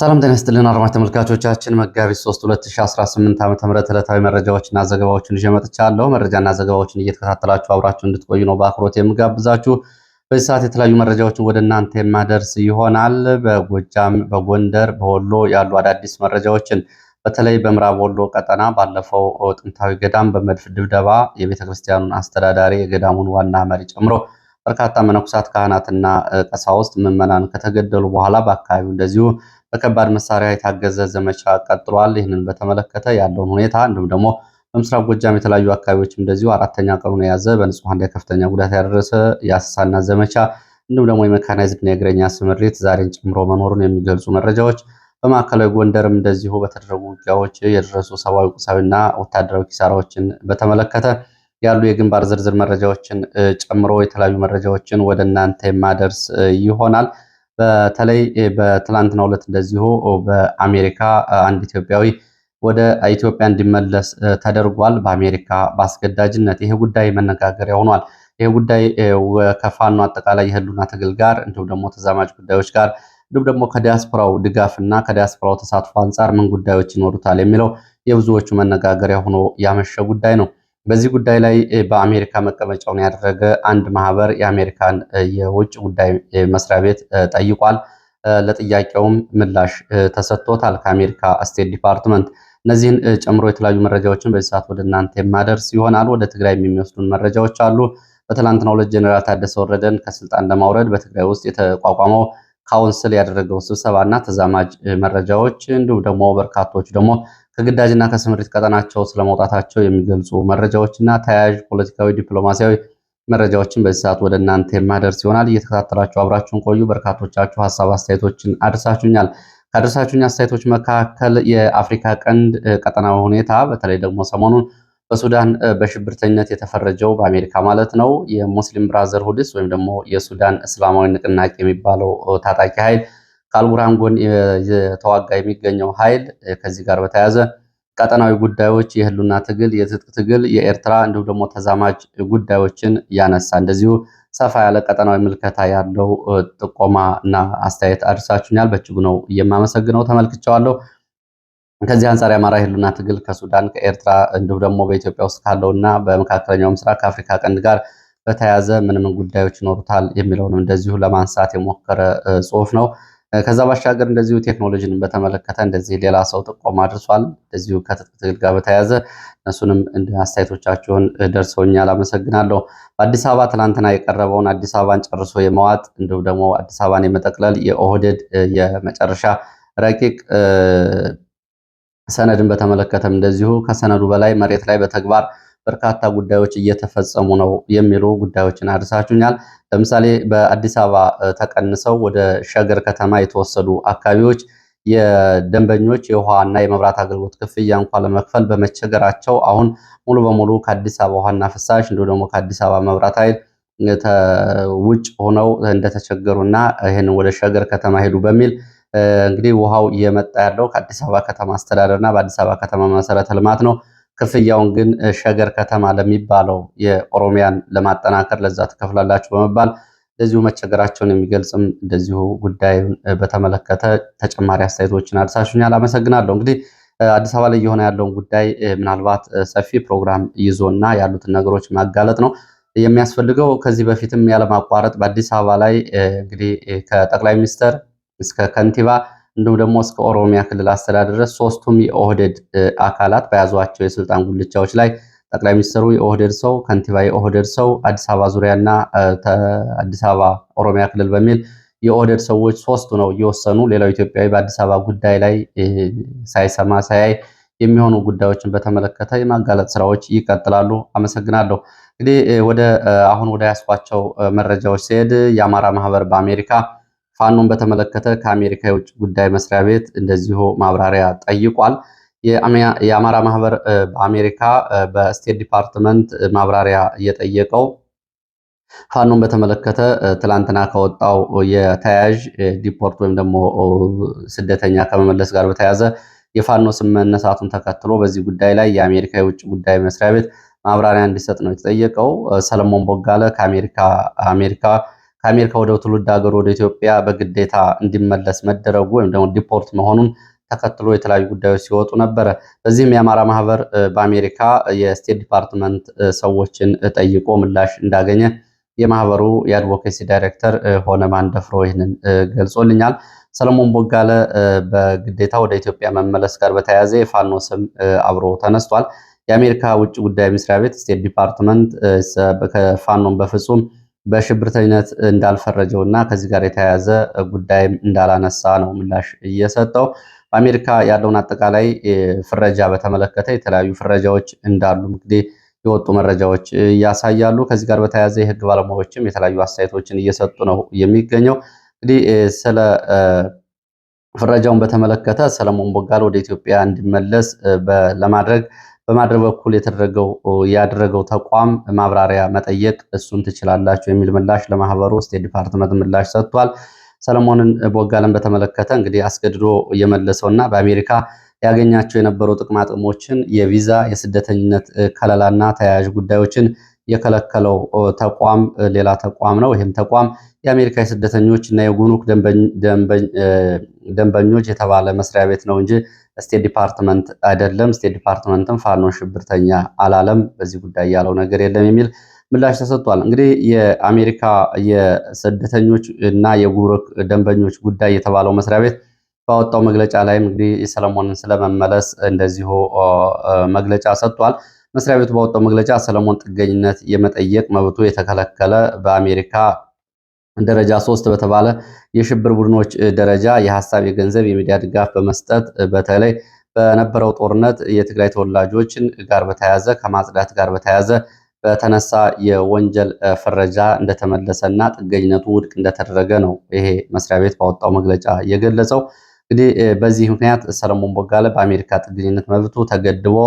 ሰላም ጤና ይስጥልን አድማጭ ተመልካቾቻችን መጋቢት 3 2018 ዓ.ም ዕለታዊ መረጃዎችና ዘገባዎችን ይዤ መጥቻለሁ። መረጃና ዘገባዎችን እየተከታተላችሁ አብራችሁ እንድትቆዩ ነው በአክብሮት የምጋብዛችሁ። በዚህ ሰዓት የተለያዩ መረጃዎችን ወደ እናንተ የማደርስ ይሆናል። በጎጃም፣ በጎንደር፣ በወሎ ያሉ አዳዲስ መረጃዎችን በተለይ በምዕራብ ወሎ ቀጠና ባለፈው ጥንታዊ ገዳም በመድፍ ድብደባ የቤተክርስቲያኑን አስተዳዳሪ የገዳሙን ዋና መሪ ጨምሮ በርካታ መነኮሳት ካህናትና ቀሳውስት ምዕመናን ከተገደሉ በኋላ በአካባቢው እንደዚሁ በከባድ መሳሪያ የታገዘ ዘመቻ ቀጥሏል። ይህንን በተመለከተ ያለውን ሁኔታ እንዲሁም ደግሞ በምስራቅ ጎጃም የተለያዩ አካባቢዎች እንደዚሁ አራተኛ ቀኑን የያዘ በንጹሃን ላይ ከፍተኛ ጉዳት ያደረሰ የአሰሳና ዘመቻ እንዲሁም ደግሞ የመካናይዝድና የእግረኛ ስምሪት ዛሬን ጨምሮ መኖሩን የሚገልጹ መረጃዎች፣ በማዕከላዊ ጎንደርም እንደዚሁ በተደረጉ ውጊያዎች የደረሱ ሰብአዊ፣ ቁሳዊና ወታደራዊ ኪሳራዎችን በተመለከተ ያሉ የግንባር ዝርዝር መረጃዎችን ጨምሮ የተለያዩ መረጃዎችን ወደ እናንተ የማደርስ ይሆናል። በተለይ በትላንትናው ዕለት እንደዚሁ በአሜሪካ አንድ ኢትዮጵያዊ ወደ ኢትዮጵያ እንዲመለስ ተደርጓል። በአሜሪካ በአስገዳጅነት ይሄ ጉዳይ መነጋገሪያ ሆኗል። ይሄ ጉዳይ ከፋኖ አጠቃላይ የህልውና ትግል ጋር እንዲሁም ደግሞ ተዛማጅ ጉዳዮች ጋር እንዲሁም ደግሞ ከዲያስፖራው ድጋፍና ከዲያስፖራው ተሳትፎ አንጻር ምን ጉዳዮች ይኖሩታል የሚለው የብዙዎቹ መነጋገሪያ ሆኖ ያመሸ ጉዳይ ነው። በዚህ ጉዳይ ላይ በአሜሪካ መቀመጫውን ያደረገ አንድ ማህበር የአሜሪካን የውጭ ጉዳይ መስሪያ ቤት ጠይቋል። ለጥያቄውም ምላሽ ተሰጥቶታል ከአሜሪካ ስቴት ዲፓርትመንት። እነዚህን ጨምሮ የተለያዩ መረጃዎችን በዚህ ሰዓት ወደ እናንተ የማደርስ ይሆናል። ወደ ትግራይ የሚወስዱን መረጃዎች አሉ። በትላንትናው ዕለት ጀኔራል ታደሰ ወረደን ከስልጣን ለማውረድ በትግራይ ውስጥ የተቋቋመው ካውንስል ያደረገው ስብሰባና ተዛማጅ መረጃዎች እንዲሁም ደግሞ በርካቶች ደግሞ ከግዳጅና ከስምሪት ቀጠናቸው ስለመውጣታቸው የሚገልጹ መረጃዎችና ተያያዥ ፖለቲካዊ፣ ዲፕሎማሲያዊ መረጃዎችን በዚህ ሰዓት ወደ እናንተ የማደርስ ይሆናል። እየተከታተላችሁ አብራችሁን ቆዩ። በርካቶቻችሁ ሀሳብ አስተያየቶችን አድርሳችሁኛል። ካደረሳችሁኝ አስተያየቶች መካከል የአፍሪካ ቀንድ ቀጠናዊ ሁኔታ በተለይ ደግሞ ሰሞኑን በሱዳን በሽብርተኝነት የተፈረጀው በአሜሪካ ማለት ነው የሙስሊም ብራዘርሁድስ ወይም ደግሞ የሱዳን እስላማዊ ንቅናቄ የሚባለው ታጣቂ ኃይል ከአልቡርሃን ጎን የተዋጋ የሚገኘው ኃይል ከዚህ ጋር በተያያዘ ቀጠናዊ ጉዳዮች፣ የህልውና ትግል፣ የትጥቅ ትግል፣ የኤርትራ እንዲሁም ደግሞ ተዛማጅ ጉዳዮችን ያነሳ እንደዚሁ ሰፋ ያለ ቀጠናዊ ምልከታ ያለው ጥቆማ እና አስተያየት አድርሳችሁኛል። በእጅጉ ነው የማመሰግነው። ተመልክቼዋለሁ። ከዚህ አንጻር የአማራ የህልውና ትግል ከሱዳን ከኤርትራ እንዲሁም ደግሞ በኢትዮጵያ ውስጥ ካለውና በመካከለኛው ምስራቅ ከአፍሪካ ቀንድ ጋር በተያያዘ ምን ጉዳዮች ይኖሩታል የሚለውንም እንደዚሁ ለማንሳት የሞከረ ጽሁፍ ነው። ከዛ ባሻገር እንደዚሁ ቴክኖሎጂን በተመለከተ እንደዚህ ሌላ ሰው ጥቆማ አድርሷል። እንደዚሁ ከትጥቅ ትግል ጋር በተያያዘ እነሱንም እንደ አስተያየቶቻቸውን ደርሰውኛል። አመሰግናለሁ። በአዲስ አበባ ትናንትና የቀረበውን አዲስ አበባን ጨርሶ የመዋጥ እንዲሁም ደግሞ አዲስ አበባን የመጠቅለል የኦህዴድ የመጨረሻ ረቂቅ ሰነድን በተመለከተም እንደዚሁ ከሰነዱ በላይ መሬት ላይ በተግባር በርካታ ጉዳዮች እየተፈጸሙ ነው የሚሉ ጉዳዮችን አድርሳችሁኛል። ለምሳሌ በአዲስ አበባ ተቀንሰው ወደ ሸገር ከተማ የተወሰዱ አካባቢዎች የደንበኞች የውሃና የመብራት አገልግሎት ክፍያ እንኳን ለመክፈል በመቸገራቸው አሁን ሙሉ በሙሉ ከአዲስ አበባ ውሃና ፍሳሽ እንዲሁም ደግሞ ከአዲስ አበባ መብራት ኃይል ውጭ ሆነው እንደተቸገሩና ይህንን ወደ ሸገር ከተማ ሄዱ በሚል እንግዲህ ውሃው እየመጣ ያለው ከአዲስ አበባ ከተማ አስተዳደርና በአዲስ አበባ ከተማ መሰረተ ልማት ነው። ክፍያውን ግን ሸገር ከተማ ለሚባለው የኦሮሚያን ለማጠናከር ለዛ ትከፍላላችሁ በመባል እንደዚሁ መቸገራቸውን የሚገልጽም እንደዚሁ ጉዳዩን በተመለከተ ተጨማሪ አስተያየቶችን አድርሳችሁኛል። አመሰግናለሁ። እንግዲህ አዲስ አበባ ላይ እየሆነ ያለውን ጉዳይ ምናልባት ሰፊ ፕሮግራም ይዞና ያሉትን ነገሮች ማጋለጥ ነው የሚያስፈልገው። ከዚህ በፊትም ያለማቋረጥ በአዲስ አበባ ላይ እንግዲህ ከጠቅላይ ሚኒስትር እስከ ከንቲባ እንዲሁም ደግሞ እስከ ኦሮሚያ ክልል አስተዳደር ድረስ ሶስቱም የኦህዴድ አካላት በያዟቸው የስልጣን ጉልቻዎች ላይ ጠቅላይ ሚኒስትሩ የኦህዴድ ሰው፣ ከንቲባ የኦህዴድ ሰው፣ አዲስ አበባ ዙሪያና አዲስ አበባ ኦሮሚያ ክልል በሚል የኦህዴድ ሰዎች ሶስቱ ነው እየወሰኑ ሌላው ኢትዮጵያዊ በአዲስ አበባ ጉዳይ ላይ ሳይሰማ ሳያይ የሚሆኑ ጉዳዮችን በተመለከተ የማጋለጥ ስራዎች ይቀጥላሉ። አመሰግናለሁ። እንግዲህ አሁን ወደ ያስኳቸው መረጃዎች ሲሄድ የአማራ ማህበር በአሜሪካ ፋኖን በተመለከተ ከአሜሪካ የውጭ ጉዳይ መስሪያ ቤት እንደዚሁ ማብራሪያ ጠይቋል። የአማራ ማህበር በአሜሪካ በስቴት ዲፓርትመንት ማብራሪያ እየጠየቀው ፋኖን በተመለከተ ትላንትና ከወጣው የተያያዥ ዲፖርት ወይም ደግሞ ስደተኛ ከመመለስ ጋር በተያያዘ የፋኖ ስም መነሳቱን ተከትሎ በዚህ ጉዳይ ላይ የአሜሪካ የውጭ ጉዳይ መስሪያ ቤት ማብራሪያ እንዲሰጥ ነው የተጠየቀው። ሰለሞን ቦጋለ ከአሜሪካ ከአሜሪካ ወደ ትውልድ ሀገሩ ወደ ኢትዮጵያ በግዴታ እንዲመለስ መደረጉ ወይም ደግሞ ዲፖርት መሆኑን ተከትሎ የተለያዩ ጉዳዮች ሲወጡ ነበረ። በዚህም የአማራ ማህበር በአሜሪካ የስቴት ዲፓርትመንት ሰዎችን ጠይቆ ምላሽ እንዳገኘ የማህበሩ የአድቮኬሲ ዳይሬክተር ሆነ ማንደፍሮ ይህንን ገልጾልኛል። ሰለሞን ቦጋለ በግዴታ ወደ ኢትዮጵያ መመለስ ጋር በተያያዘ የፋኖ ስም አብሮ ተነስቷል። የአሜሪካ ውጭ ጉዳይ መስሪያ ቤት ስቴት ዲፓርትመንት ከፋኖን በፍጹም በሽብርተኝነት እንዳልፈረጀው እና ከዚህ ጋር የተያያዘ ጉዳይም እንዳላነሳ ነው ምላሽ እየሰጠው። በአሜሪካ ያለውን አጠቃላይ ፍረጃ በተመለከተ የተለያዩ ፍረጃዎች እንዳሉ እንግዲህ የወጡ መረጃዎች ያሳያሉ። ከዚህ ጋር በተያያዘ የህግ ባለሙያዎችም የተለያዩ አስተያየቶችን እየሰጡ ነው የሚገኘው። እንግዲህ ስለ ፍረጃውን በተመለከተ ሰለሞን ቦጋለ ወደ ኢትዮጵያ እንዲመለስ በማድረግ በኩል ያደረገው ተቋም ማብራሪያ መጠየቅ እሱን ትችላላችሁ የሚል ምላሽ ለማህበሩ ስቴት ዲፓርትመንት ምላሽ ሰጥቷል። ሰለሞንን ቦጋለን በተመለከተ እንግዲህ አስገድዶ የመለሰውና በአሜሪካ ያገኛቸው የነበሩ ጥቅማጥቅሞችን የቪዛ የስደተኝነት ከለላና ተያያዥ ጉዳዮችን የከለከለው ተቋም ሌላ ተቋም ነው። ይህም ተቋም የአሜሪካ የስደተኞች እና የጉምሩክ ደንበኞች የተባለ መስሪያ ቤት ነው እንጂ ስቴት ዲፓርትመንት አይደለም። ስቴት ዲፓርትመንትም ፋኖን ሽብርተኛ አላለም፣ በዚህ ጉዳይ ያለው ነገር የለም የሚል ምላሽ ተሰጥቷል። እንግዲህ የአሜሪካ የስደተኞች እና የጉምሩክ ደንበኞች ጉዳይ የተባለው መስሪያ ቤት ባወጣው መግለጫ ላይም እንግዲህ ሰለሞንን ስለመመለስ እንደዚሁ መግለጫ ሰጥቷል። መስሪያ ቤቱ ባወጣው መግለጫ ሰለሞን ጥገኝነት የመጠየቅ መብቱ የተከለከለ በአሜሪካ ደረጃ 3 በተባለ የሽብር ቡድኖች ደረጃ የሐሳብ፣ የገንዘብ፣ የሚዲያ ድጋፍ በመስጠት በተለይ በነበረው ጦርነት የትግራይ ተወላጆችን ጋር በተያያዘ ከማጽዳት ጋር በተያያዘ በተነሳ የወንጀል ፍረጃ እንደተመለሰና ጥገኝነቱ ውድቅ እንደተደረገ ነው ይሄ መስሪያ ቤት ባወጣው መግለጫ የገለጸው። እንግዲህ በዚህ ምክንያት ሰለሞን ቦጋለ በአሜሪካ ጥገኝነት መብቱ ተገድቦ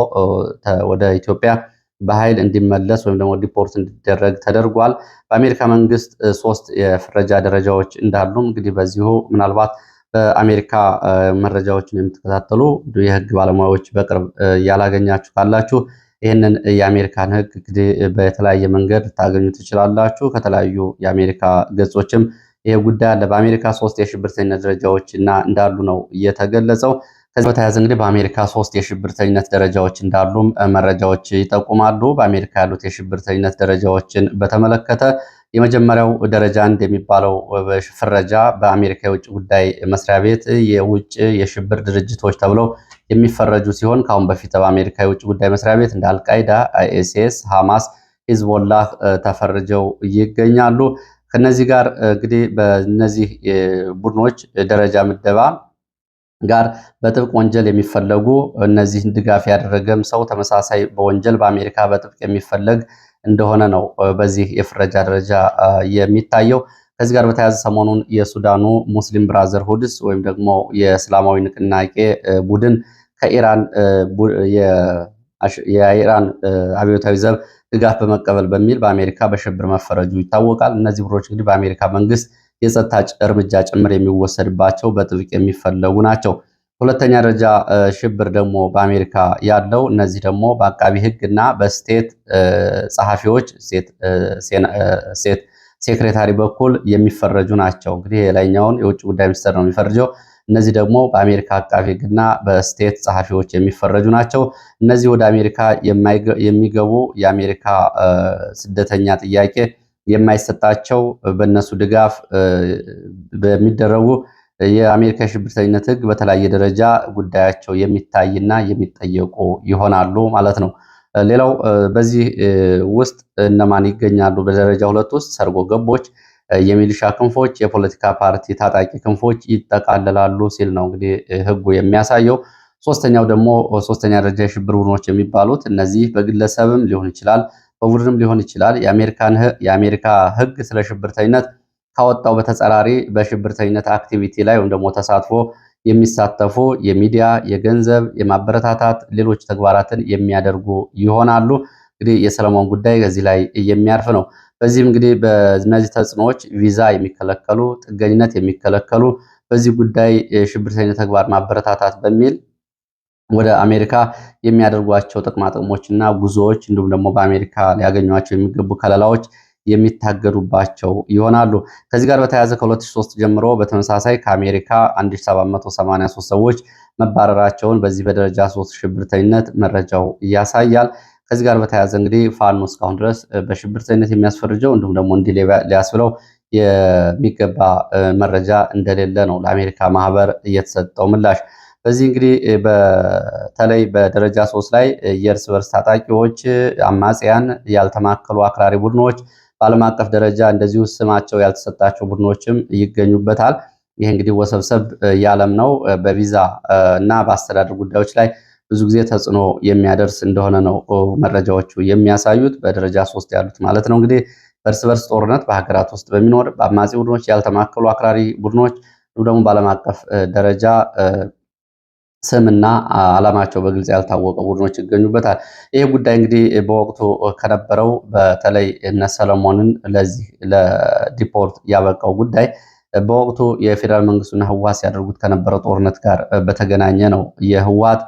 ወደ ኢትዮጵያ በኃይል እንዲመለስ ወይም ደግሞ ዲፖርት እንዲደረግ ተደርጓል። በአሜሪካ መንግስት 3 የፍረጃ ደረጃዎች እንዳሉም እንግዲህ በዚሁ ምናልባት በአሜሪካ መረጃዎችን የምትከታተሉ የህግ ባለሙያዎች በቅርብ ያላገኛችሁ ካላችሁ ይህንን የአሜሪካን ህግ እንግዲህ በተለያየ መንገድ ልታገኙ ትችላላችሁ። ከተለያዩ የአሜሪካ ገጾችም ይሄ ጉዳይ አለ። በአሜሪካ 3 የሽብርተኝነት ደረጃዎች እና እንዳሉ ነው እየተገለጸው። ከዚህ በተያያዘ እንግዲህ በአሜሪካ 3 የሽብርተኝነት ደረጃዎች እንዳሉም መረጃዎች ይጠቁማሉ። በአሜሪካ ያሉት የሽብርተኝነት ደረጃዎችን በተመለከተ የመጀመሪያው ደረጃ 1 የሚባለው ፍረጃ በአሜሪካ የውጭ ጉዳይ መስሪያ ቤት የውጭ የሽብር ድርጅቶች ተብለው የሚፈረጁ ሲሆን ከአሁን በፊት በአሜሪካ የውጭ ጉዳይ መስሪያ ቤት እንደ አልቃይዳ፣ አይኤስኤስ፣ ሐማስ፣ ሂዝቦላህ ተፈርጀው ይገኛሉ። ከነዚህ ጋር እንግዲህ በእነዚህ ቡድኖች ደረጃ ምደባ ጋር በጥብቅ ወንጀል የሚፈለጉ እነዚህን ድጋፍ ያደረገም ሰው ተመሳሳይ በወንጀል በአሜሪካ በጥብቅ የሚፈለግ እንደሆነ ነው በዚህ የፍረጃ ደረጃ የሚታየው። ከዚህ ጋር በተያያዘ ሰሞኑን የሱዳኑ ሙስሊም ብራዘርሁድስ ወይም ደግሞ የእስላማዊ ንቅናቄ ቡድን የኢራን አብዮታዊ ዘብ ድጋፍ በመቀበል በሚል በአሜሪካ በሽብር መፈረጁ ይታወቃል። እነዚህ ቡድኖች እንግዲህ በአሜሪካ መንግስት የጸጥታ እርምጃ ጭምር የሚወሰድባቸው በጥብቅ የሚፈለጉ ናቸው። ሁለተኛ ደረጃ ሽብር ደግሞ በአሜሪካ ያለው እነዚህ ደግሞ በአቃቢ ሕግ እና በስቴት ጸሐፊዎች ሴት ሴክሬታሪ በኩል የሚፈረጁ ናቸው። እንግዲህ የላይኛውን የውጭ ጉዳይ ሚኒስትር ነው የሚፈርጀው። እነዚህ ደግሞ በአሜሪካ አቃቢ ሕግና በስቴት ጸሐፊዎች የሚፈረጁ ናቸው። እነዚህ ወደ አሜሪካ የሚገቡ የአሜሪካ ስደተኛ ጥያቄ የማይሰጣቸው በእነሱ ድጋፍ በሚደረጉ የአሜሪካ የሽብርተኝነት ሕግ በተለያየ ደረጃ ጉዳያቸው የሚታይና የሚጠየቁ ይሆናሉ ማለት ነው። ሌላው በዚህ ውስጥ እነማን ይገኛሉ? በደረጃ 2 ውስጥ ሰርጎ ገቦች፣ የሚሊሻ ክንፎች፣ የፖለቲካ ፓርቲ ታጣቂ ክንፎች ይጠቃለላሉ ሲል ነው እንግዲህ ሕጉ የሚያሳየው። ሶስተኛ ደረጃ የሽብር ቡድኖች የሚባሉት እነዚህ በግለሰብም ሊሆን ይችላል፣ በቡድንም ሊሆን ይችላል። የአሜሪካ ሕግ ስለ ሽብርተኝነት ካወጣው በተጸራሪ በሽብርተኝነት አክቲቪቲ ላይ ወይም ደግሞ ተሳትፎ የሚሳተፉ የሚዲያ፣ የገንዘብ፣ የማበረታታት ሌሎች ተግባራትን የሚያደርጉ ይሆናሉ። እንግዲህ የሰለሞን ጉዳይ ከዚህ ላይ የሚያርፍ ነው። በዚህም እንግዲህ በእነዚህ ተጽዕኖዎች ቪዛ የሚከለከሉ፣ ጥገኝነት የሚከለከሉ በዚህ ጉዳይ የሽብርተኝነት ተግባር ማበረታታት በሚል ወደ አሜሪካ የሚያደርጓቸው ጥቅማጥቅሞችና ጉዞዎች እንዲሁም ደግሞ በአሜሪካ ሊያገኟቸው የሚገቡ ከለላዎች የሚታገዱባቸው ይሆናሉ። ከዚህ ጋር በተያያዘ ከ2003 ጀምሮ በተመሳሳይ ከአሜሪካ 1783 ሰዎች መባረራቸውን በዚህ በደረጃ 3 ሽብርተኝነት መረጃው ያሳያል። ከዚህ ጋር በተያያዘ እንግዲህ ፋኖ እስካሁን ድረስ በሽብርተኝነት የሚያስፈርጀው እንዲሁም ደግሞ እንዲህ ሊያስብለው የሚገባ መረጃ እንደሌለ ነው ለአሜሪካ ማህበር እየተሰጠው ምላሽ። በዚህ እንግዲህ በተለይ በደረጃ 3 ላይ የእርስ በርስ ታጣቂዎች፣ አማጽያን፣ ያልተማከሉ አክራሪ ቡድኖች፣ በዓለም አቀፍ ደረጃ እንደዚሁ ስማቸው ያልተሰጣቸው ቡድኖችም ይገኙበታል። ይህ እንግዲህ ወሰብሰብ ያለም ነው። በቪዛ እና በአስተዳደር ጉዳዮች ላይ ብዙ ጊዜ ተጽዕኖ የሚያደርስ እንደሆነ ነው መረጃዎቹ የሚያሳዩት። በደረጃ 3 ያሉት ማለት ነው እንግዲህ በእርስ በርስ ጦርነት በሀገራት ውስጥ በሚኖር በአማጺ ቡድኖች፣ ያልተማከሉ አክራሪ ቡድኖች ደግሞ በዓለም አቀፍ ደረጃ ስምና ዓላማቸው በግልጽ ያልታወቀ ቡድኖች ይገኙበታል። ይህ ጉዳይ እንግዲህ በወቅቱ ከነበረው በተለይ እነ ሰለሞንን ለዚህ ለዲፖርት ያበቃው ጉዳይ በወቅቱ የፌዴራል መንግስቱና ህወሓት ሲያደርጉት ከነበረው ጦርነት ጋር በተገናኘ ነው። የህወሓት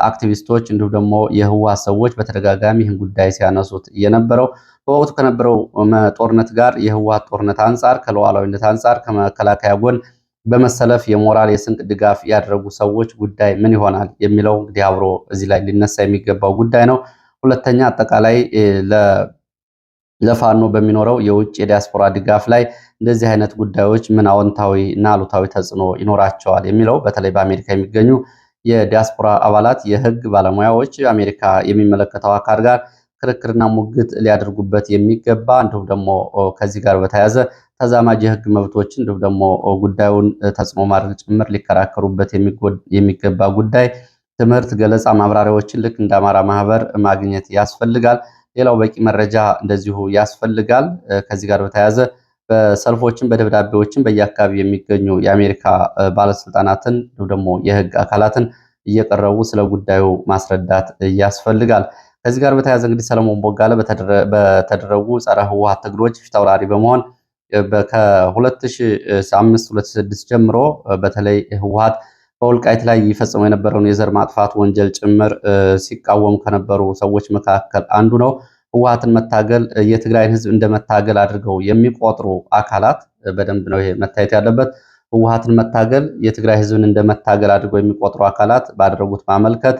አክቲቪስቶች እንዲሁም ደግሞ የህወሓት ሰዎች በተደጋጋሚ ይህን ጉዳይ ሲያነሱት የነበረው በወቅቱ ከነበረው ጦርነት ጋር የህወሓት ጦርነት አንጻር ከሉዓላዊነት አንጻር ከመከላከያ ጎን በመሰለፍ የሞራል የስንቅ ድጋፍ ያደረጉ ሰዎች ጉዳይ ምን ይሆናል የሚለው እንግዲህ አብሮ እዚህ ላይ ሊነሳ የሚገባው ጉዳይ ነው። ሁለተኛ አጠቃላይ ለፋኖ በሚኖረው የውጭ የዲያስፖራ ድጋፍ ላይ እንደዚህ አይነት ጉዳዮች ምን አዎንታዊ እና አሉታዊ ተጽዕኖ ይኖራቸዋል የሚለው በተለይ በአሜሪካ የሚገኙ የዲያስፖራ አባላት፣ የህግ ባለሙያዎች አሜሪካ የሚመለከተው አካል ጋር ክርክርና ሙግት ሊያደርጉበት የሚገባ እንዲሁም ደግሞ ከዚህ ጋር በተያያዘ ተዛማጅ የህግ መብቶች እንዲሁም ደግሞ ጉዳዩን ተጽዕኖ ማድረግ ጭምር ሊከራከሩበት የሚገባ ጉዳይ፣ ትምህርት፣ ገለጻ፣ ማብራሪያዎችን ልክ እንደ አማራ ማህበር ማግኘት ያስፈልጋል። ሌላው በቂ መረጃ እንደዚሁ ያስፈልጋል። ከዚህ ጋር በተያያዘ በሰልፎችን በደብዳቤዎችን በየአካባቢ የሚገኙ የአሜሪካ ባለስልጣናትን እንዲሁም ደግሞ የህግ አካላትን እየቀረቡ ስለ ጉዳዩ ማስረዳት ያስፈልጋል። ከዚህ ጋር በተያያዘ እንግዲህ ሰለሞን ቦጋለ በተደረጉ ጸረ ህወሓት ትግሎች ፊት አውራሪ በመሆን ከ2005-2006 ጀምሮ በተለይ ህወሓት በወልቃይት ላይ ይፈጽመው የነበረውን የዘር ማጥፋት ወንጀል ጭምር ሲቃወሙ ከነበሩ ሰዎች መካከል አንዱ ነው። ህወሓትን መታገል የትግራይን ህዝብ እንደመታገል አድርገው የሚቆጥሩ አካላት በደንብ ነው ይሄ መታየት ያለበት። ህወሓትን መታገል የትግራይ ህዝብን እንደመታገል አድርገው የሚቆጥሩ አካላት ባደረጉት ማመልከት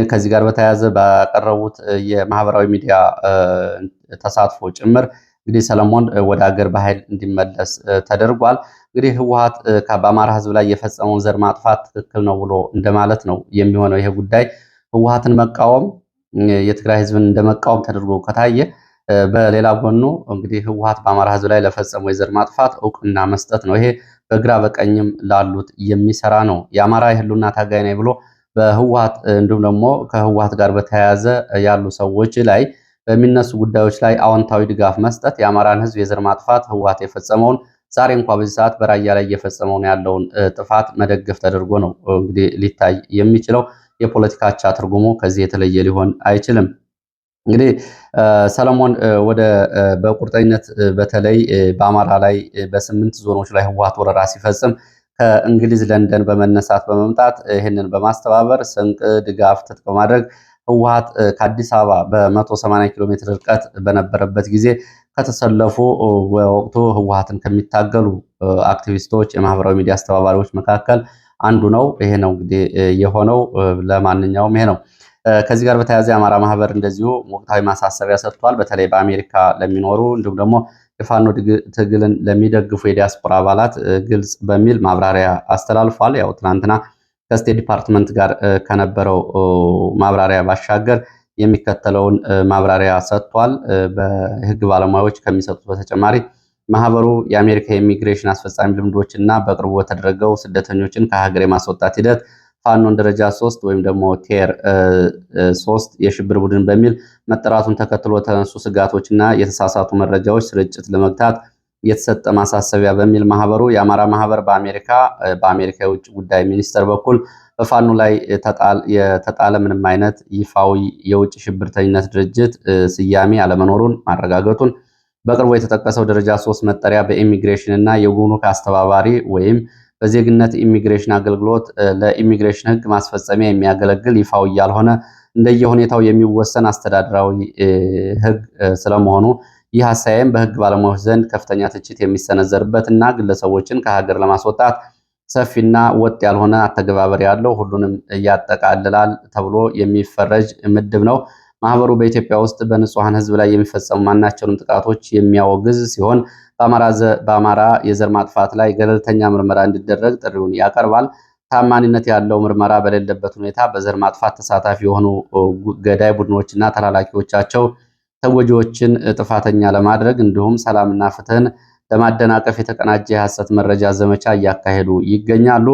ከዚህ ጋር በተያያዘ ባቀረቡት የማህበራዊ ሚዲያ ተሳትፎ ጭምር እንግዲህ ሰለሞን ወደ ሀገር በኃይል እንዲመለስ ተደርጓል። እንግዲህ ህወሓት በአማራ ህዝብ ላይ የፈጸመውን ዘር ማጥፋት ትክክል ነው ብሎ እንደማለት ነው የሚሆነው። ይሄ ጉዳይ ህወሓትን መቃወም የትግራይ ህዝብን እንደመቃወም ተደርጎ ከታየ፣ በሌላ ጎኑ እንግዲህ ህወሓት በአማራ ህዝብ ላይ ለፈጸመው የዘር ማጥፋት እውቅና መስጠት ነው። ይሄ በግራ በቀኝም ላሉት የሚሰራ ነው። የአማራ የህልውና ታጋይ ነኝ ብሎ በህወሓት እንዲሁም ደግሞ ከህወሓት ጋር በተያያዘ ያሉ ሰዎች ላይ በሚነሱ ጉዳዮች ላይ አዎንታዊ ድጋፍ መስጠት የአማራን ህዝብ የዘር ማጥፋት ህወሓት የፈጸመውን ዛሬ እንኳ በዚህ ሰዓት በራያ ላይ እየፈጸመውን ያለውን ጥፋት መደገፍ ተደርጎ ነው እንግዲህ ሊታይ የሚችለው። የፖለቲካ አቻ ትርጉሙ ከዚህ የተለየ ሊሆን አይችልም። እንግዲህ ሰለሞን በቁርጠኝነት በተለይ በአማራ ላይ በ8 ዞኖች ላይ ህወሓት ወረራ ሲፈጽም ከእንግሊዝ ለንደን በመነሳት በመምጣት ይህንን በማስተባበር ስንቅ ድጋፍ ትጥቅ በማድረግ ህወሓት ከአዲስ አበባ በ180 ኪሎ ሜትር ርቀት በነበረበት ጊዜ ከተሰለፉ ወቅቱ ህወሓትን ከሚታገሉ አክቲቪስቶች፣ የማህበራዊ ሚዲያ አስተባባሪዎች መካከል አንዱ ነው። ይሄ ነው እንግዲህ የሆነው። ለማንኛውም ይሄ ነው። ከዚህ ጋር በተያያዘ የአማራ ማህበር እንደዚሁ ወቅታዊ ማሳሰቢያ ሰጥቷል። በተለይ በአሜሪካ ለሚኖሩ እንዲሁም ደግሞ የፋኖ ትግልን ለሚደግፉ የዲያስፖራ አባላት ግልጽ በሚል ማብራሪያ አስተላልፏል። ያው ትናንትና ከስቴት ዲፓርትመንት ጋር ከነበረው ማብራሪያ ባሻገር የሚከተለውን ማብራሪያ ሰጥቷል። በህግ ባለሙያዎች ከሚሰጡት በተጨማሪ ማህበሩ የአሜሪካ የኢሚግሬሽን አስፈጻሚ ልምዶች እና በቅርቡ በተደረገው ስደተኞችን ከሀገር የማስወጣት ሂደት ፋኖን ደረጃ 3 ወይም ደግሞ ቴር 3 የሽብር ቡድን በሚል መጠራቱን ተከትሎ ተነሱ ስጋቶችና የተሳሳቱ መረጃዎች ስርጭት ለመግታት የተሰጠ ማሳሰቢያ በሚል ማህበሩ የአማራ ማህበር በአሜሪካ የውጭ ጉዳይ ሚኒስቴር በኩል በፋኖ ላይ የተጣለ ምንም አይነት ይፋዊ የውጭ ሽብርተኝነት ድርጅት ስያሜ አለመኖሩን ማረጋገጡን፣ በቅርቡ የተጠቀሰው ደረጃ 3 መጠሪያ በኢሚግሬሽን እና የጉምሩክ አስተባባሪ ወይም በዜግነት ኢሚግሬሽን አገልግሎት ለኢሚግሬሽን ህግ ማስፈጸሚያ የሚያገለግል ይፋዊ ያልሆነ እንደየሁኔታው የሚወሰን አስተዳደራዊ ህግ ስለመሆኑ ይህ አስተያየም በህግ ባለሙያዎች ዘንድ ከፍተኛ ትችት የሚሰነዘርበት እና ግለሰቦችን ከሀገር ለማስወጣት ሰፊና ወጥ ያልሆነ አተገባበር ያለው ሁሉንም ያጠቃልላል ተብሎ የሚፈረጅ ምድብ ነው። ማህበሩ በኢትዮጵያ ውስጥ በንጹሐን ህዝብ ላይ የሚፈጸሙ ማናቸውንም ጥቃቶች የሚያወግዝ ሲሆን በአማራ የዘር ማጥፋት ላይ ገለልተኛ ምርመራ እንዲደረግ ጥሪውን ያቀርባል። ታማኒነት ያለው ምርመራ በሌለበት ሁኔታ በዘር ማጥፋት ተሳታፊ የሆኑ ገዳይ ቡድኖችና ተላላኪዎቻቸው ተጎጂዎችን ጥፋተኛ ለማድረግ እንዲሁም ሰላምና ፍትህን ለማደናቀፍ የተቀናጀ የሐሰት መረጃ ዘመቻ እያካሄዱ ይገኛሉ።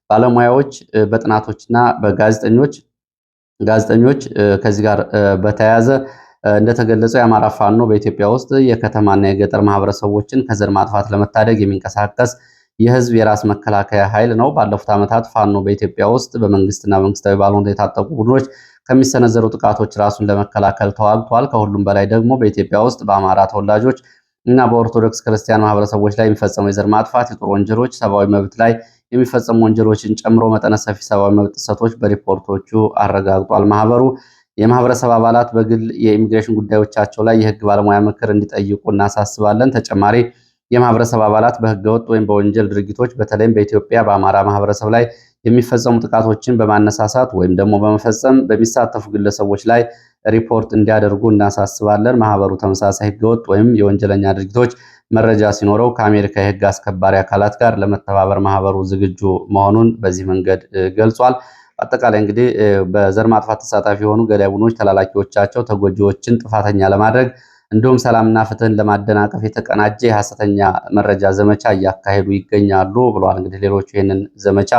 ባለሙያዎች በጥናቶችና በጋዜጠኞች ከዚህ ጋር በተያያዘ እንደተገለጸው የአማራ ፋኖ በኢትዮጵያ ውስጥ የከተማና የገጠር ማህበረሰቦችን ከዘር ማጥፋት ለመታደግ የሚንቀሳቀስ የህዝብ የራስ መከላከያ ኃይል ነው። ባለፉት ዓመታት ፋኖ በኢትዮጵያ ውስጥ በመንግስትና መንግስታዊ ባልሆኑ የታጠቁ ቡድኖች ከሚሰነዘሩ ጥቃቶች ራሱን ለመከላከል ተዋግቷል። ከሁሉም በላይ ደግሞ በኢትዮጵያ ውስጥ በአማራ ተወላጆች እና በኦርቶዶክስ ክርስቲያን ማህበረሰቦች ላይ የሚፈጸሙ የዘር ማጥፋት፣ የጦር ወንጀሎች፣ ሰብአዊ መብት ላይ የሚፈጸሙ ወንጀሎችን ጨምሮ መጠነ ሰፊ ሰብአዊ መብት ጥሰቶች በሪፖርቶቹ አረጋግጧል። ማህበሩ የማህበረሰብ አባላት በግል የኢሚግሬሽን ጉዳዮቻቸው ላይ የህግ ባለሙያ ምክር እንዲጠይቁ እናሳስባለን። ተጨማሪ የማህበረሰብ አባላት በህገወጥ ወይም በወንጀል ድርጊቶች በተለይም በኢትዮጵያ በአማራ ማህበረሰብ ላይ የሚፈጸሙ ጥቃቶችን በማነሳሳት ወይም ደግሞ በመፈጸም በሚሳተፉ ግለሰቦች ላይ ሪፖርት እንዲያደርጉ እናሳስባለን። ማህበሩ ተመሳሳይ ህገወጥ ወይም የወንጀለኛ ድርጊቶች መረጃ ሲኖረው ከአሜሪካ የህግ አስከባሪ አካላት ጋር ለመተባበር ማህበሩ ዝግጁ መሆኑን በዚህ መንገድ ገልጿል። አጠቃላይ እንግዲህ በዘር ማጥፋት ተሳታፊ የሆኑ ገዳይ ቡድኖች ተላላኪዎቻቸው ተጎጂዎችን ጥፋተኛ ለማድረግ እንዲሁም ሰላምና ፍትህን ለማደናቀፍ የተቀናጀ የሐሰተኛ መረጃ ዘመቻ እያካሄዱ ይገኛሉ ብሏል። እንግዲህ ሌሎቹ ይህንን ዘመቻ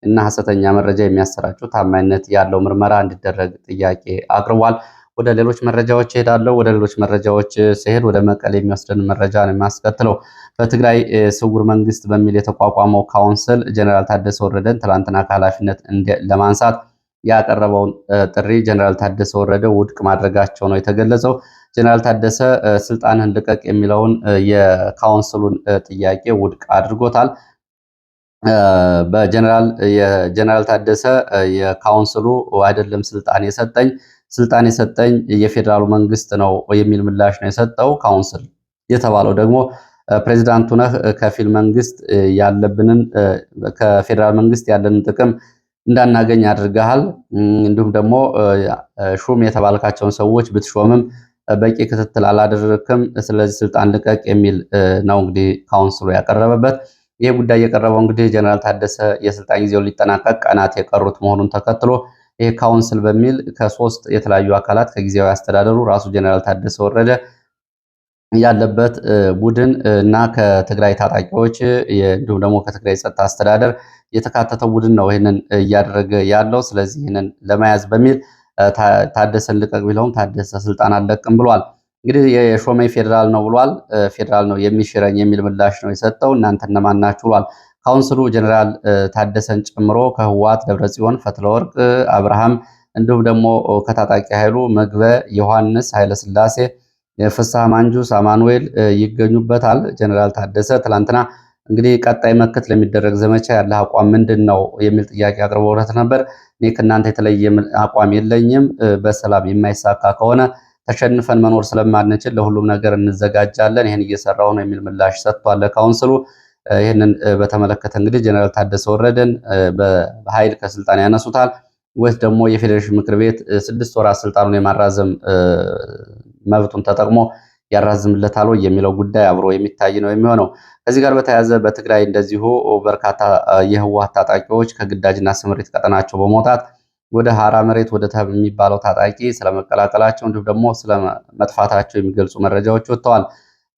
እና ሐሰተኛ መረጃ የሚያሰራጩ ታማኝነት ያለው ምርመራ እንዲደረግ ጥያቄ አቅርቧል። ወደ ሌሎች መረጃዎች እሄዳለሁ። ወደ ሌሎች መረጃዎች ሲሄድ ወደ መቀሌ የሚወስደን መረጃ ነው የሚያስከትለው። በትግራይ ስውር መንግስት በሚል የተቋቋመው ካውንስል ጀነራል ታደሰ ወረደን ትላንትና ከኃላፊነት ለማንሳት ያቀረበውን ጥሪ ጀነራል ታደሰ ወረደ ውድቅ ማድረጋቸው ነው የተገለጸው። ጀነራል ታደሰ ስልጣንህን ልቀቅ የሚለውን የካውንስሉን ጥያቄ ውድቅ አድርጎታል። የጀነራል ታደሰ የካውንስሉ አይደለም ስልጣን የሰጠኝ የፌዴራሉ መንግስት ነው የሚል ምላሽ ነው የሰጠው። ካውንስል የተባለው ደግሞ ፕሬዚዳንቱ ነህ፣ ከፊል መንግስት ከፌዴራል መንግስት ያለንን ጥቅም እንዳናገኝ አድርገሃል። እንዲሁም ደግሞ ሹም የተባልካቸውን ሰዎች ብትሾምም በቂ ክትትል አላደረክም፣ ስለዚህ ስልጣን ልቀቅ የሚል ነው እንግዲህ ካውንስሉ ያቀረበበት። ይህ ጉዳይ የቀረበው እንግዲህ ጀነራል ታደሰ የስልጣን ጊዜው ሊጠናቀቅ ቀናት የቀሩት መሆኑን ተከትሎ ይህ ካውንስል በሚል ከሶስት የተለያዩ አካላት ከጊዜያዊ አስተዳደሩ ራሱ ጀነራል ታደሰ ወረደ ያለበት ቡድን እና ከትግራይ ታጣቂዎች እንዲሁም ደግሞ ከትግራይ ጸጥታ አስተዳደር የተካተተው ቡድን ነው ይህንን እያደረገ ያለው። ስለዚህ ይህንን ለመያዝ በሚል ታደሰን ልቀቅ ቢለውም ታደሰ ስልጣን አልለቅም ብሏል። እንግዲህ የሾመኝ ፌዴራል ነው ብሏል። ፌዴራል ነው የሚሽረኝ የሚል ምላሽ ነው የሰጠው። እናንተ እነማን ናችሁ ብሏል። ካውንስሉ ጀነራል ታደሰን ጨምሮ ከህወሓት ደብረጽዮን፣ ፈትለወርቅ አብርሃም እንዲሁም ደግሞ ከታጣቂ ኃይሉ ምግበ ዮሐንስ፣ ኃይለስላሴ፣ ፍስሐ ማንጁስ፣ አማኑኤል ይገኙበታል። ጀነራል ታደሰ ትላንትና እንግዲህ ቀጣይ መከት ለሚደረግ ዘመቻ ያለ አቋም ምንድን ነው የሚል ጥያቄ አቅርበውለት ነበር። እኔ ከእናንተ የተለየ አቋም የለኝም፣ በሰላም የማይሳካ ከሆነ ተሸንፈን መኖር ስለማንችል ለሁሉም ነገር እንዘጋጃለን፣ ይህን እየሰራው ነው የሚል ምላሽ ሰጥቷል ካውንስሉ። ይህንን በተመለከተ እንግዲህ ጀነራል ታደሰ ወረደን በኃይል ከስልጣን ያነሱታል ወይስ ደግሞ የፌዴሬሽን ምክር ቤት 6 ወራት ስልጣኑን የማራዘም መብቱን ተጠቅሞ ያራዝምለታል የሚለው ጉዳይ አብሮ የሚታይ ነው የሚሆነው። ከዚህ ጋር በተያያዘ በትግራይ እንደዚሁ በርካታ የህወሓት ታጣቂዎች ከግዳጅና ስምሪት ቀጠናቸው በመውጣት ወደ ሀራ መሬት ወደ ተብ የሚባለው ታጣቂ ስለመቀላቀላቸው እንዲሁም ደግሞ ስለመጥፋታቸው የሚገልጹ መረጃዎች ወጥተዋል።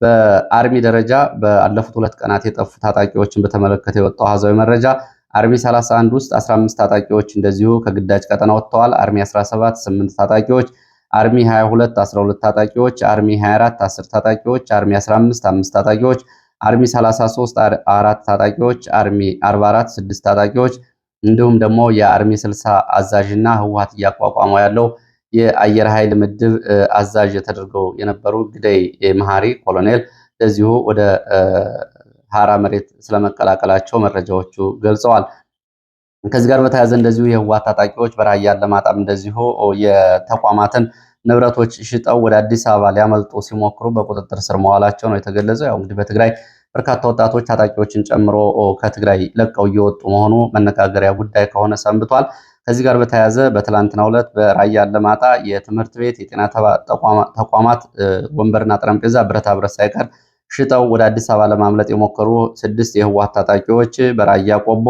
በአርሚ ደረጃ ባለፉት 2 ቀናት የጠፉ ታጣቂዎችን በተመለከተ የወጣው አሃዛዊ መረጃ አርሚ 31 ውስጥ 15 ታጣቂዎች እንደዚሁ ከግዳጅ ቀጠና ወጥተዋል። አርሚ 17 8 ታጣቂዎች፣ አርሚ 22 12 ታጣቂዎች፣ አርሚ 24 10 ታጣቂዎች፣ አርሚ 15 5 ታጣቂዎች፣ አርሚ 33 4 ታጣቂዎች፣ አርሚ 44 6 ታጣቂዎች እንዲሁም ደግሞ የአርሚ 60 አዛዥና ህወሓት እያቋቋመው ያለው የአየር ኃይል ምድብ አዛዥ ተደርገው የነበሩ ግደይ መሐሪ ኮሎኔል እንደዚሁ ወደ ሀራ መሬት ስለመቀላቀላቸው መረጃዎቹ ገልጸዋል። ከዚህ ጋር በተያያዘ እንደዚሁ የህወሓት ታጣቂዎች በራያ አላማጣም እንደዚሁ የተቋማትን ንብረቶች ሽጠው ወደ አዲስ አበባ ሊያመልጡ ሲሞክሩ በቁጥጥር ስር መዋላቸው ነው የተገለጸው። ያው እንግዲህ በትግራይ በርካታ ወጣቶች ታጣቂዎችን ጨምሮ ከትግራይ ለቀው እየወጡ መሆኑ መነጋገሪያ ጉዳይ ከሆነ ሰንብቷል። ከዚህ ጋር በተያያዘ በትላንትናው ዕለት በራያ አላማጣ የትምህርት ቤት፣ የጤና ተቋማት ወንበርና ጠረጴዛ፣ ብረታ ብረት ሳይቀር ሽጠው ወደ አዲስ አበባ ለማምለጥ የሞከሩ 6 የህወሓት ታጣቂዎች በራያ ቆቦ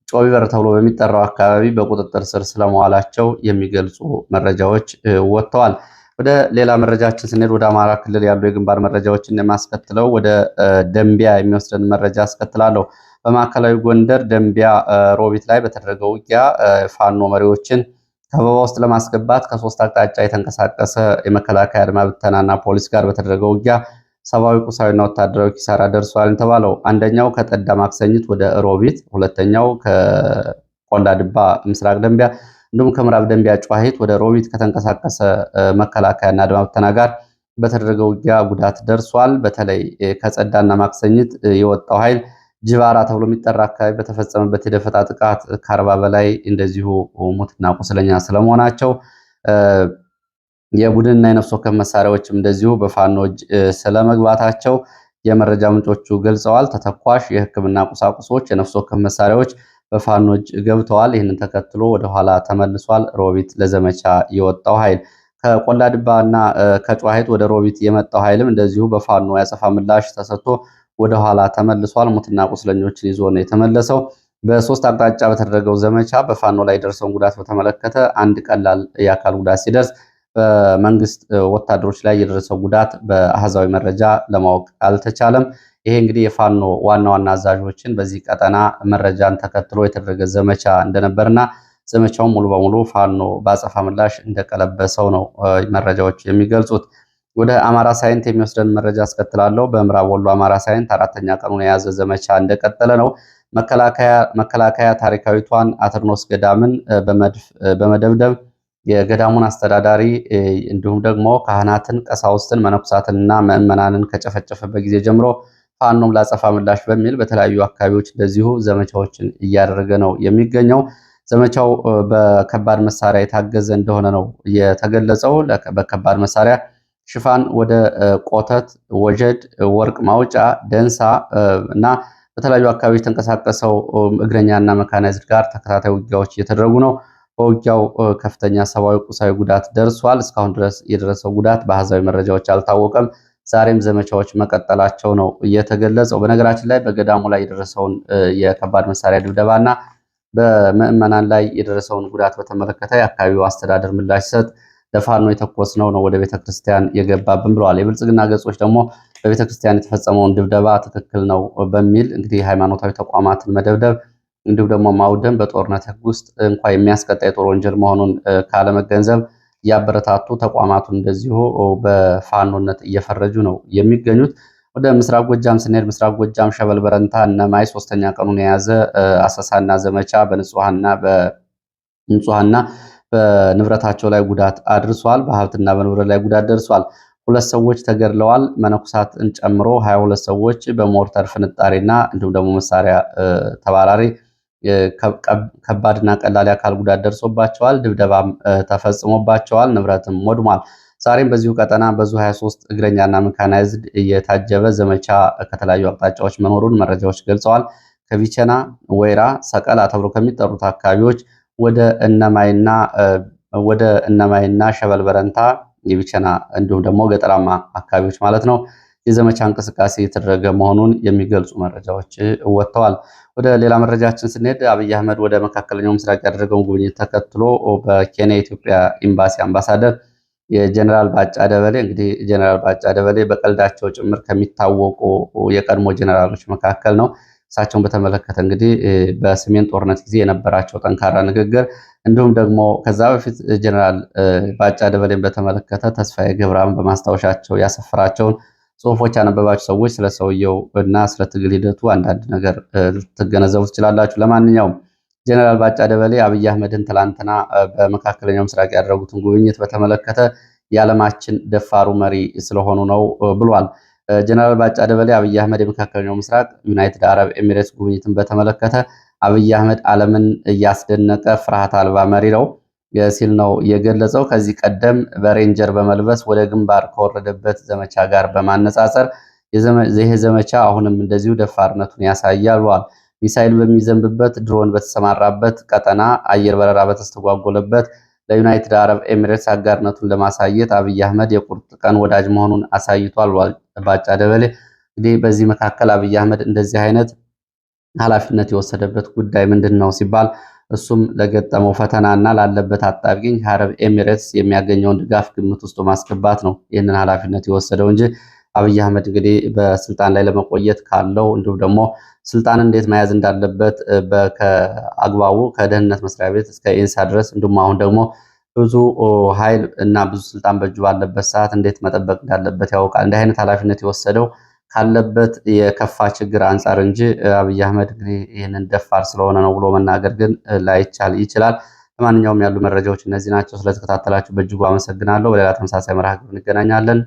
ጮቢበር ተብሎ በሚጠራው አካባቢ በቁጥጥር ስር ስለመዋላቸው የሚገልጹ መረጃዎች ወጥተዋል። ወደ ሌላ መረጃችን ስንሄድ ወደ አማራ ክልል ያሉ የግንባር መረጃዎችን የማስከትለው ወደ ደንቢያ የሚወስደን መረጃ አስከትላለሁ። በማዕከላዊ ጎንደር ደንቢያ ሮቢት ላይ በተደረገው ውጊያ ፋኖ መሪዎችን ከበባ ውስጥ ለማስገባት ከ3 አቅጣጫ የተንቀሳቀሰ የመከላከያ አድማ ብተናና ፖሊስ ጋር በተደረገው ውጊያ ሰብአዊ፣ ቁሳዊና ወታደራዊ ኪሳራ ደርሷል የተባለው አንደኛው ከጠዳ ማክሰኝት ወደ ሮቢት፣ ሁለተኛው ከቆላ ድባ ምስራቅ ደንቢያ እንዲሁም ከምዕራብ ደንቢያ ጨዋሂት ወደ ሮቢት ከተንቀሳቀሰ መከላከያና አድማ ብተና ጋር በተደረገው ውጊያ ጉዳት ደርሷል። በተለይ ከጸዳና ማክሰኝት የወጣው ኃይል ጅባራ ተብሎ የሚጠራ አካባቢ በተፈጸመበት የደፈጣ ጥቃት ከ40 በላይ እንደዚሁ ሙትና ቁስለኛ ስለመሆናቸው የቡድንና የነፍስ ወከፍ መሳሪያዎችም እንደዚሁ በፋኖ እጅ ስለመግባታቸው የመረጃ ምንጮቹ ገልጸዋል። ተተኳሽ፣ የሕክምና ቁሳቁሶች፣ የነፍስ ወከፍ መሳሪያዎች በፋኖ እጅ ገብተዋል። ይህንን ተከትሎ ወደኋላ ተመልሷል። ሮቢት ለዘመቻ የወጣው ኃይል ከቆላ ድባና ከጨዋሂት ወደ ሮቢት የመጣው ኃይልም እንደዚሁ በፋኖ ያጸፋ ምላሽ ተሰጥቶ ወደኋላ ተመልሷል። ሙትና ቁስለኞችን ይዞ ነው የተመለሰው። በ3 አቅጣጫ በተደረገው ዘመቻ በፋኖ ላይ ደርሰውን ጉዳት በተመለከተ አንድ ቀላል የአካል ጉዳት ሲደርስ በመንግስት ወታደሮች ላይ የደረሰው ጉዳት በአሃዛዊ መረጃ ለማወቅ አልተቻለም። ይሄ እንግዲህ የፋኖ ዋና ዋና አዛዦችን በዚህ ቀጠና መረጃን ተከትሎ የተደረገ ዘመቻ እንደነበርና ዘመቻውን ሙሉ በሙሉ ፋኖ በአጸፋ ምላሽ እንደቀለበሰው ነው መረጃዎች የሚገልጹት። ወደ አማራ ሳይንት የሚወስደን መረጃ አስከትላለሁ። በምዕራብ ወሎ አማራ ሳይንት 4ኛ ቀኑን የያዘ ዘመቻ እንደቀጠለ ነው። መከላከያ ታሪካዊቷን አትርኖስ ገዳምን በመደብደብ የገዳሙን አስተዳዳሪ እንዲሁም ደግሞ ካህናትን፣ ቀሳውስትን፣ መነኩሳትንና ምዕመናንን ከጨፈጨፈበት ጊዜ ጀምሮ ፋኖም ላጸፋ ምላሽ በሚል በተለያዩ አካባቢዎች እንደዚሁ ዘመቻዎችን እያደረገ ነው የሚገኘው። ዘመቻው በከባድ መሳሪያ የታገዘ እንደሆነ ነው የተገለጸው። በከባድ መሳሪያ ሽፋን ወደ ቆተት፣ ወጀድ፣ ወርቅ ማውጫ፣ ደንሳ እና በተለያዩ አካባቢዎች ተንቀሳቀሰው እግረኛና መካናይዝድ ጋር ተከታታይ ውጊያዎች እየተደረጉ ነው። በውጊያው ከፍተኛ ሰብአዊ፣ ቁሳዊ ጉዳት ደርሷል። እስካሁን ድረስ የደረሰው ጉዳት በአሃዛዊ መረጃዎች አልታወቀም። ዛሬም ዘመቻዎች መቀጠላቸው ነው እየተገለጸው። በነገራችን ላይ በገዳሙ ላይ የደረሰውን የከባድ መሳሪያ ድብደባና በምዕመናን ላይ የደረሰውን ጉዳት በተመለከተ የአካባቢው አስተዳደር ምላሽ ሲሰጥ ለፋኖ የተኮስነው ነው ወደ ቤተክርስቲያን የገባብን ብለዋል። የብልጽግና ገጾች ደግሞ በቤተክርስቲያን የተፈጸመውን ድብደባ ትክክል ነው በሚል እንግዲህ ሃይማኖታዊ ተቋማትን መደብደብ እንዲሁም ደግሞ ማውደም በጦርነት ሕግ ውስጥ እንኳ የሚያስቀጣ የጦር ወንጀል መሆኑን ካለመገንዘብ ያበረታቱ ተቋማቱን እንደዚሁ በፋኖነት እየፈረጁ ነው የሚገኙት። ወደ ምስራቅ ጎጃም ስንሄድ ምስራቅ ጎጃም ሸበል በረንታ እነማይ 3ኛ ቀኑን የያዘ አሰሳና ዘመቻ በንጹሃንና በንብረታቸው ላይ ጉዳት አድርሷል። በሀብትና በንብረት ላይ ጉዳት ደርሷል። 2 ሰዎች ተገድለዋል። መነኩሳትን ጨምሮ 22 ሰዎች በሞርተር ፍንጣሪና እንዲሁም ደግሞ መሳሪያ ተባራሪ ከባድና ቀላል የአካል ጉዳት ደርሶባቸዋል። ድብደባም ተፈጽሞባቸዋል። ንብረትም ወድሟል። ዛሬም በዚሁ ቀጠና በዙ 23 እግረኛና መካናይዝድ የታጀበ ዘመቻ ከተለያዩ አቅጣጫዎች መኖሩን መረጃዎች ገልጸዋል። ከቢቸና፣ ወይራ፣ ሰቀላ ተብሎ ከሚጠሩት አካባቢዎች ወደ እነማይና ሸበል በረንታ የቢቸና እንዲሁም ደግሞ ገጠራማ አካባቢዎች ማለት ነው የዘመቻ እንቅስቃሴ የተደረገ መሆኑን የሚገልጹ መረጃዎች ወጥተዋል። ወደ ሌላ መረጃችን ስንሄድ አብይ አህመድ ወደ መካከለኛው ምስራቅ ያደረገውን ጉብኝት ተከትሎ በኬንያ የኢትዮጵያ ኤምባሲ አምባሳደር የጀነራል ባጫ ደበሌ እንግዲህ ጀነራል ባጫ ደበሌ በቀልዳቸው ጭምር ከሚታወቁ የቀድሞ ጀነራሎች መካከል ነው። እሳቸውን በተመለከተ እንግዲህ በሰሜን ጦርነት ጊዜ የነበራቸው ጠንካራ ንግግር እንዲሁም ደግሞ ከዛ በፊት ጀነራል ባጫ ደበሌን በተመለከተ ተስፋዬ ገብረአብን በማስታወሻቸው ያሰፈራቸውን ጽሁፎች ያነበባችሁ ሰዎች ስለ ሰውየው እና ስለ ትግል ሂደቱ አንዳንድ ነገር ልትገነዘቡ ትችላላችሁ። ለማንኛውም ጀነራል ባጫ ደበሌ አብይ አህመድን ትላንትና በመካከለኛው ምስራቅ ያደረጉትን ጉብኝት በተመለከተ የዓለማችን ደፋሩ መሪ ስለሆኑ ነው ብሏል። ጀነራል ባጫ ደበሌ አብይ አህመድ የመካከለኛው ምስራቅ ዩናይትድ አረብ ኤሚሬትስ ጉብኝትን በተመለከተ አብይ አህመድ ዓለምን እያስደነቀ ፍርሃት አልባ መሪ ነው፣ ሲል ነው የገለጸው። ከዚህ ቀደም በሬንጀር በመልበስ ወደ ግንባር ከወረደበት ዘመቻ ጋር በማነጻጸር ይህ ዘመቻ አሁንም እንደዚሁ ደፋርነቱን ያሳያል ብሏል። ሚሳይል በሚዘንብበት፣ ድሮን በተሰማራበት ቀጠና፣ አየር በረራ በተስተጓጎለበት ለዩናይትድ አረብ ኤሚሬትስ አጋርነቱን ለማሳየት አብይ አህመድ የቁርጥ ቀን ወዳጅ መሆኑን አሳይቷል ብሏል ባጫ ደበሌ። እንግዲህ በዚህ መካከል አብይ አህመድ እንደዚህ አይነት ኃላፊነት የወሰደበት ጉዳይ ምንድን ነው ሲባል እሱም ለገጠመው ፈተናና ላለበት አጣብቂኝ ከአረብ ኤሚሬትስ የሚያገኘውን ድጋፍ ግምት ውስጥ ማስገባት ነው ይህንን ኃላፊነት የወሰደው እንጂ አብይ አህመድ እንግዲህ በስልጣን ላይ ለመቆየት ካለው እንዲሁም ደግሞ ስልጣን እንዴት መያዝ እንዳለበት ከአግባቡ ከደህንነት መስሪያ ቤት እስከ ኢንሳ ድረስ እንዲሁም አሁን ደግሞ ብዙ ኃይል እና ብዙ ስልጣን በእጁ ባለበት ሰዓት እንዴት መጠበቅ እንዳለበት ያውቃል። እንዲህ አይነት ኃላፊነት የወሰደው ካለበት የከፋ ችግር አንጻር እንጂ አብይ አህመድ እንግዲህ ይህንን ደፋር ስለሆነ ነው ብሎ መናገር ግን ላይቻል ይችላል። ለማንኛውም ያሉ መረጃዎች እነዚህ ናቸው። ስለተከታተላችሁ በእጅጉ አመሰግናለሁ። በሌላ ተመሳሳይ መርሃ ግብር እንገናኛለን።